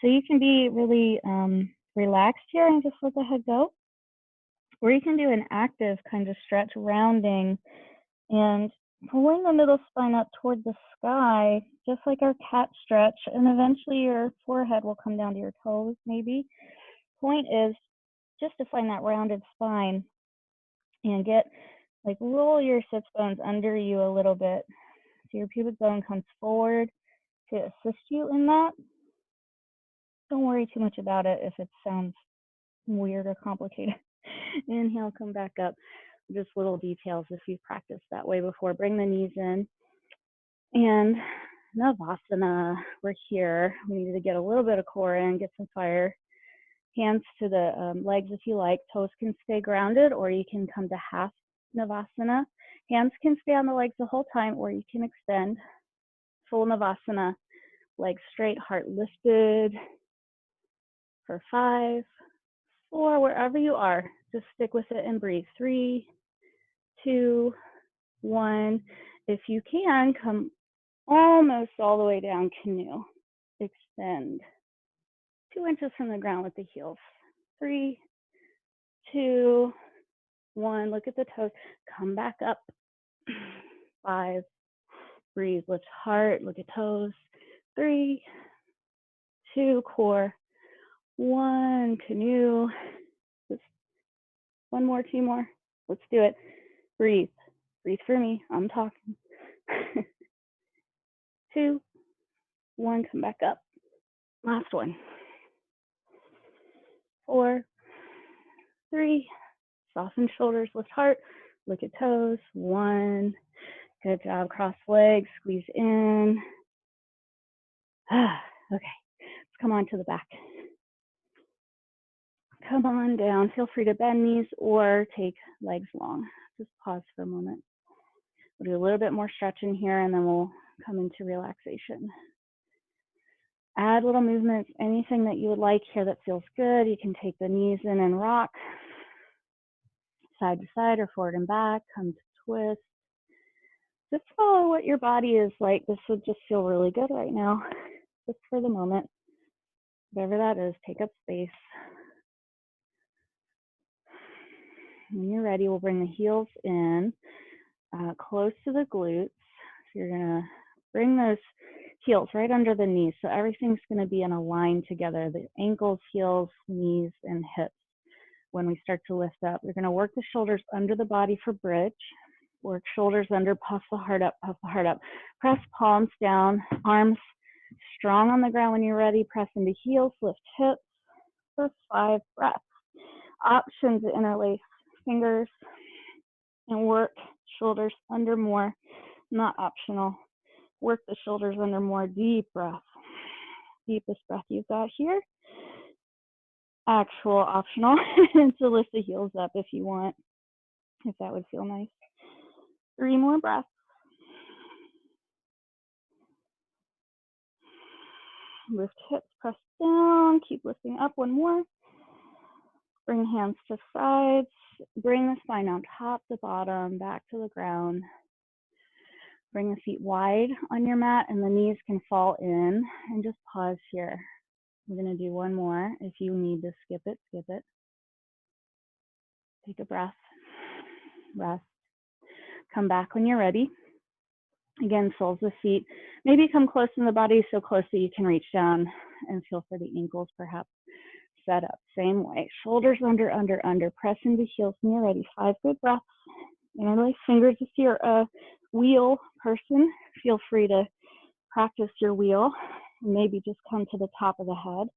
A: So you can be really relaxed here and just let the head go. Or you can do an active kind of stretch, rounding and pulling the middle spine up toward the sky, just like our cat stretch. And eventually your forehead will come down to your toes, maybe. Point is just to find that rounded spine. And get, like, roll your sits bones under you a little bit. So your pubic bone comes forward to assist you in that. Don't worry too much about it if it sounds weird or complicated. Inhale, come back up. Just little details if you've practiced that way before. Bring the knees in. And Navasana, we're here. We need to get a little bit of core in, get some fire. Hands to the legs if you like. Toes can stay grounded, or you can come to half Navasana. Hands can stay on the legs the whole time, or you can extend. Full Navasana, legs straight, heart lifted. For 5, 4, wherever you are, just stick with it and breathe. 3, 2, 1. If you can, come almost all the way down, canoe. Extend 2 inches from the ground with the heels. 3, 2, 1. Look at the toes. Come back up. 5. Breathe. Lift heart. Look at toes. 3, 2. Core. 1. Canoe. Just 1 more, 2 more. Let's do it. Breathe. Breathe for me. I'm talking. 2, 1. Come back up. Last one. 4, 3. Soften shoulders. Lift heart. Look at toes. 1. Good job. Cross legs. Squeeze in. Okay. Let's come on to the back. Come on down. Feel free to bend knees or take legs long. Just pause for a moment. We'll do a little bit more stretching here, and then we'll come into relaxation. Add little movements, anything that you would like here that feels good. You can take the knees in and rock side to side or forward and back. Come to twist. Just follow what your body is like. This would just feel really good right now, just for the moment. Whatever that is, take up space. When you're ready, we'll bring the heels in close to the glutes. So you're gonna bring those heels right under the knees. So everything's gonna be in a line together, the ankles, heels, knees, and hips. When we start to lift up, we're gonna work the shoulders under the body for bridge. Work shoulders under, puff the heart up, puff the heart up. Press palms down, arms strong on the ground when you're ready. Press into heels, lift hips for 5 breaths. Option to interlace fingers and work shoulders under more, not optional. Work the shoulders under more. Deep breath. Deepest breath you've got here. Actual optional to lift the heels up if you want, if that would feel nice. 3 more breaths. Lift hips, press down, keep lifting up. 1 more. Bring hands to sides. Bring the spine on top to bottom, back to the ground. Bring the feet wide on your mat and the knees can fall in. And just pause here. We're going to do 1 more. If you need to skip it, skip it. Take a breath. Rest. Come back when you're ready. Again, soles of feet. Maybe come close in the body, so close that you can reach down and feel for the ankles perhaps. Set up, same way. Shoulders under, under, under. Press into heels when you're ready. 5 good breaths. Interlace fingers. If you're a wheel person, feel free to practice your wheel. Maybe just come to the top of the head.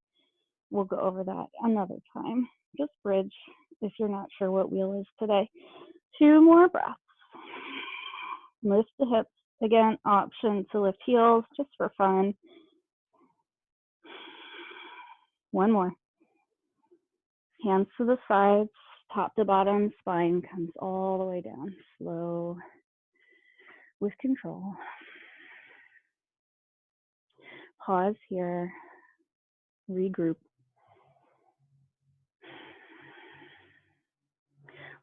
A: We'll go over that another time. Just bridge if you're not sure what wheel is today. 2 more breaths. Lift the hips. Again, option to lift heels just for fun. 1 more. Hands to the sides, top to bottom, spine comes all the way down. Slow, with control. Pause here. Regroup.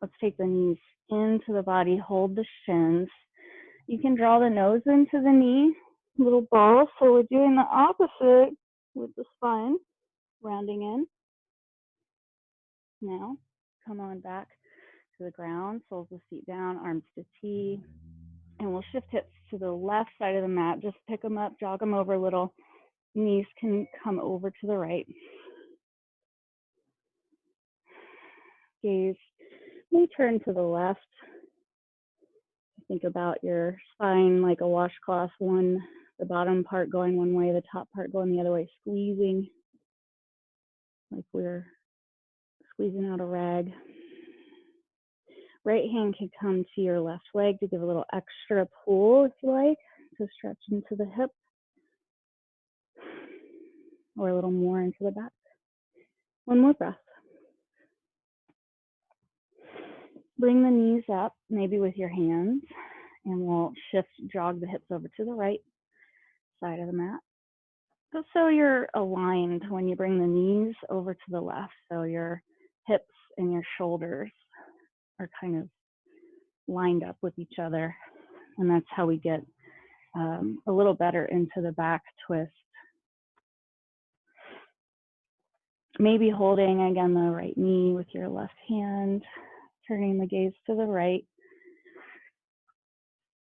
A: Let's take the knees into the body. Hold the shins. You can draw the nose into the knee, little bow. So we're doing the opposite with the spine, rounding in. Now, come on back to the ground, soles of feet down, arms to T. And we'll shift hips to the left side of the mat. Just pick them up, jog them over a little. Knees can come over to the right. Gaze may turn to the left. Think about your spine like a washcloth, the bottom part going one way, the top part going the other way, squeezing like we're squeezing out a rag. Right hand can come to your left leg to give a little extra pull if you like, to stretch into the hip or a little more into the back. One more breath. Bring the knees up, maybe with your hands, and we'll jog the hips over to the right side of the mat. Just so you're aligned when you bring the knees over to the left, so your hips and your shoulders are kind of lined up with each other, and that's how we get a little better into the back twist. Maybe holding, again, the right knee with your left hand, turning the gaze to the right.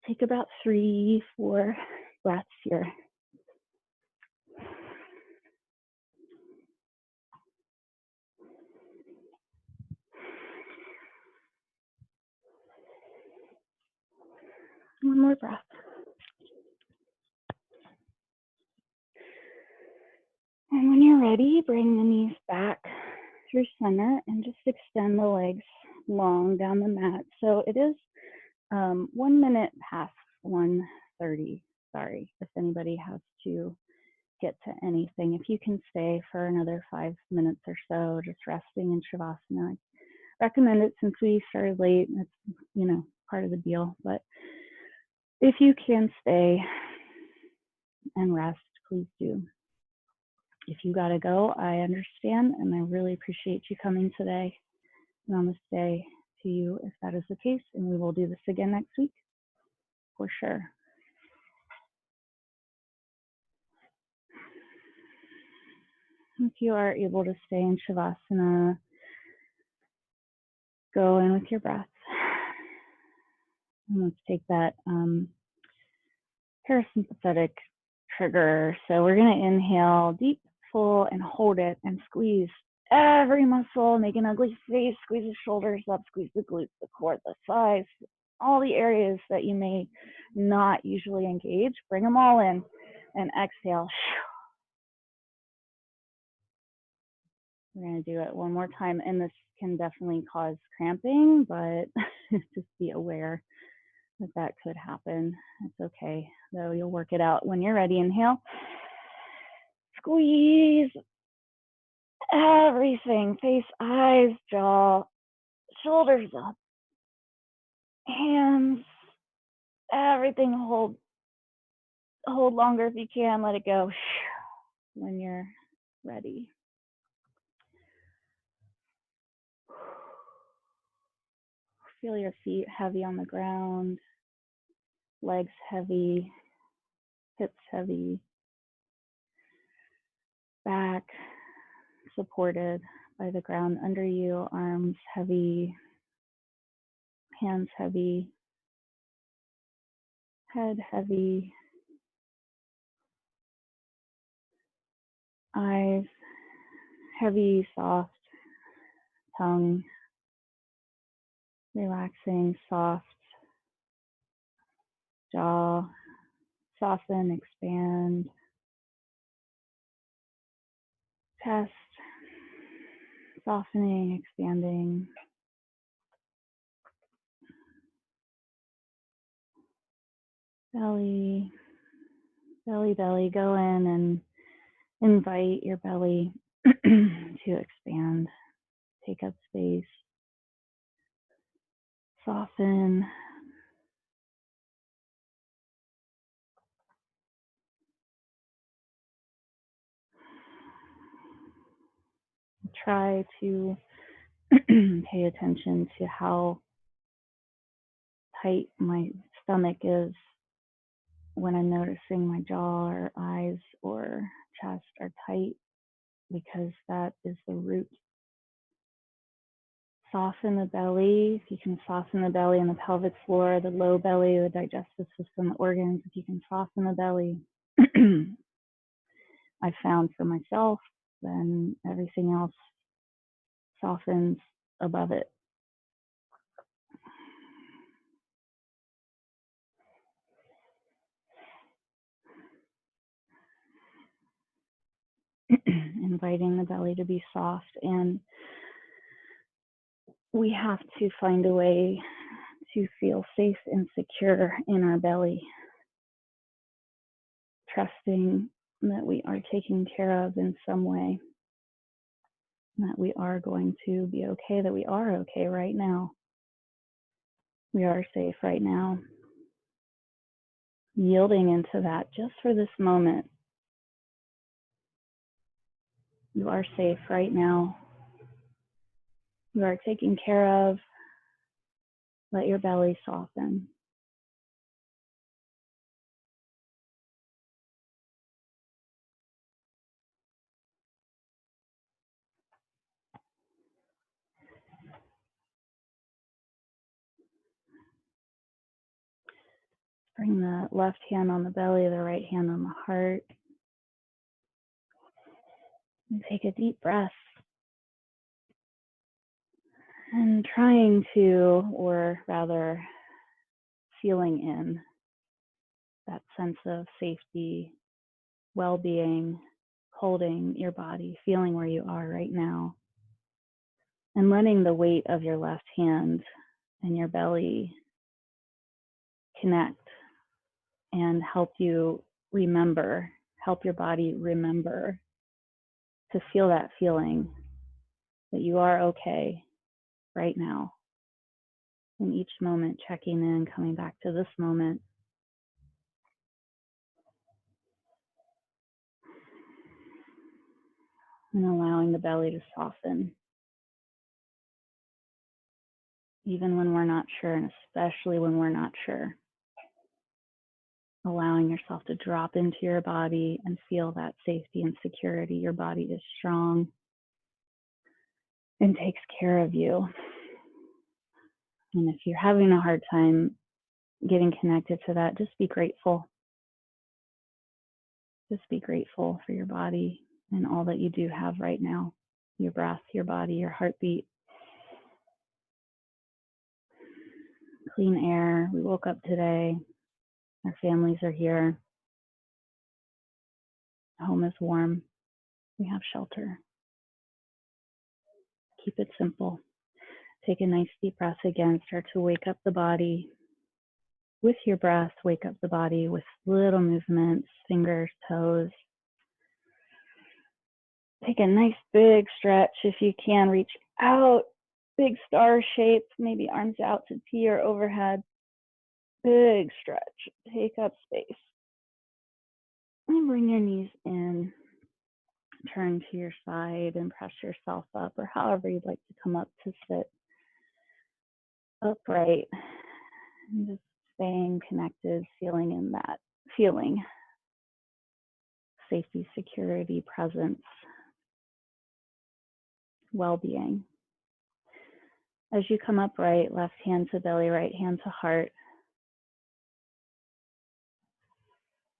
A: Take about 3-4 breaths here. One more breath. And when you're ready, bring the knees back through center and just extend the legs long down the mat. So it is 1 minute past 1:30. Sorry if anybody has to get to anything. If you can stay for another 5 minutes or so, just resting in Shavasana, I recommend it since we started late. It's, part of the deal. But if you can stay and rest, please do. If you gotta go, I understand, and I really appreciate you coming today. Namaste to you if that is the case, and we will do this again next week for sure. If you are able to stay in Shavasana, go in with your breath. And let's take that parasympathetic trigger. So we're going to inhale deep, full, and hold it and squeeze every muscle, make an ugly face, squeeze the shoulders up, squeeze the glutes, the core, the thighs, all the areas that you may not usually engage. Bring them all in and exhale. We're going to do it one more time, and this can definitely cause cramping, but just be aware that could happen. It's okay, though. You'll work it out when you're ready. Inhale. Squeeze everything. Face, eyes, jaw, shoulders up, hands, everything. Hold longer if you can. Let it go when you're ready. Feel your feet heavy on the ground, legs heavy, hips heavy, back supported by the ground under you, arms heavy, hands heavy, head heavy, eyes heavy, soft, tongue relaxing, soft, jaw soften, expand, chest softening, expanding, belly, go in and invite your belly to expand, take up space, soften, try to pay attention to how tight my stomach is when I'm noticing my jaw or eyes or chest are tight, because that is the root. Soften the belly. If you can soften the belly and the pelvic floor, the low belly, the digestive system, the organs, if you can soften the belly, I found for myself, then everything else softens above it. inviting the belly to be soft. And we have to find a way to feel safe and secure in our belly, trusting that we are taken care of in some way, that we are going to be okay, that we are okay right now. We are safe right now. Yielding into that just for this moment. You are safe right now. You are taken care of. Let your belly soften. Bring the left hand on the belly, the right hand on the heart. And take a deep breath. And trying to, or rather feeling in that sense of safety, well-being, holding your body, feeling where you are right now, and letting the weight of your left hand and your belly connect and help you remember, help your body remember to feel that feeling that you are okay right now. In each moment, checking in, coming back to this moment. And allowing the belly to soften. Even when we're not sure, and especially when we're not sure. Allowing yourself to drop into your body and feel that safety and security. Your body is strong and takes care of you. And if you're having a hard time getting connected to that, just be grateful. Just be grateful for your body and all that you do have right now. Your breath, your body, your heartbeat. Clean air. We woke up today. Our families are here. Home is warm. We have shelter. Keep it simple. Take a nice deep breath again. Start to wake up the body. With your breath, wake up the body with little movements, fingers, toes. Take a nice big stretch if you can. Reach out, big star shape, maybe arms out to T or overhead. Big stretch. Take up space. And bring your knees in. Turn to your side and press yourself up, or however you'd like to come up to sit upright. And just staying connected, feeling in that feeling. Safety, security, presence, well-being. As you come upright, left hand to belly, right hand to heart.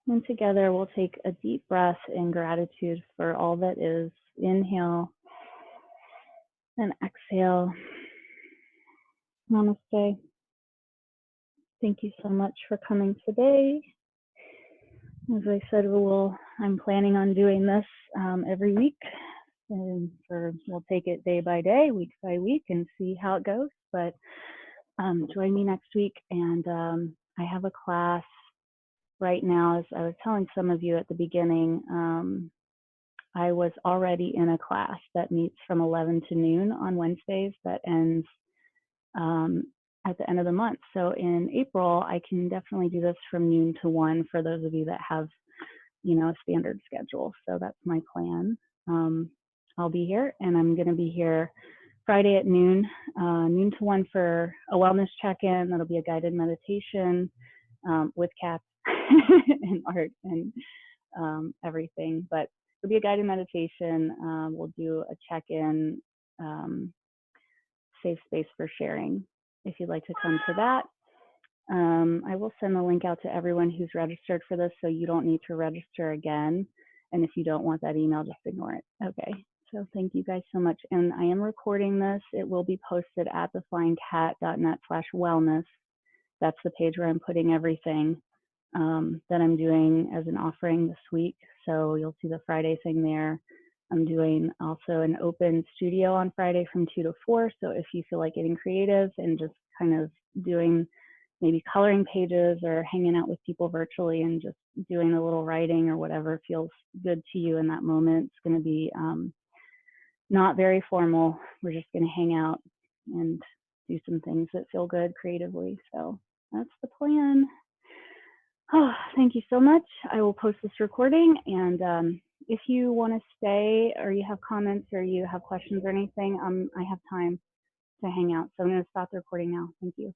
A: And together we'll take a deep breath in gratitude for all that is. Inhale and exhale. Namaste. Thank you so much for coming today. As I said, I'm planning on doing this every week. And we'll take it day by day, week by week, and see how it goes. But join me next week. And I have a class right now, as I was telling some of you at the beginning. I was already in a class that meets from 11 to noon on Wednesdays that ends at the end of the month. So in April, I can definitely do this from noon to 1 for those of you that have, a standard schedule. So that's my plan. I'll be here, and I'm going to be here Friday at noon to 1 for a wellness check-in. That'll be a guided meditation with cats and art and everything. But it'll be a guided meditation. We'll do a check-in, safe space for sharing. If you'd like to come to that, I will send the link out to everyone who's registered for this, so you don't need to register again. And if you don't want that email, just ignore it. Okay. So thank you guys so much. And I am recording this. It will be posted at theflyingcat.net/wellness. That's the page where I'm putting everything that I'm doing as an offering this week. So you'll see the Friday thing there. I'm doing also an open studio on Friday from 2 to 4. So if you feel like getting creative and just kind of doing maybe coloring pages or hanging out with people virtually and just doing a little writing or whatever feels good to you in that moment, it's going to be not very formal. We're just going to hang out and do some things that feel good creatively. So that's the plan. Oh, thank you so much. I will post this recording, and if you want to stay or you have comments or you have questions or anything, I have time to hang out. So I'm going to stop the recording now. Thank you.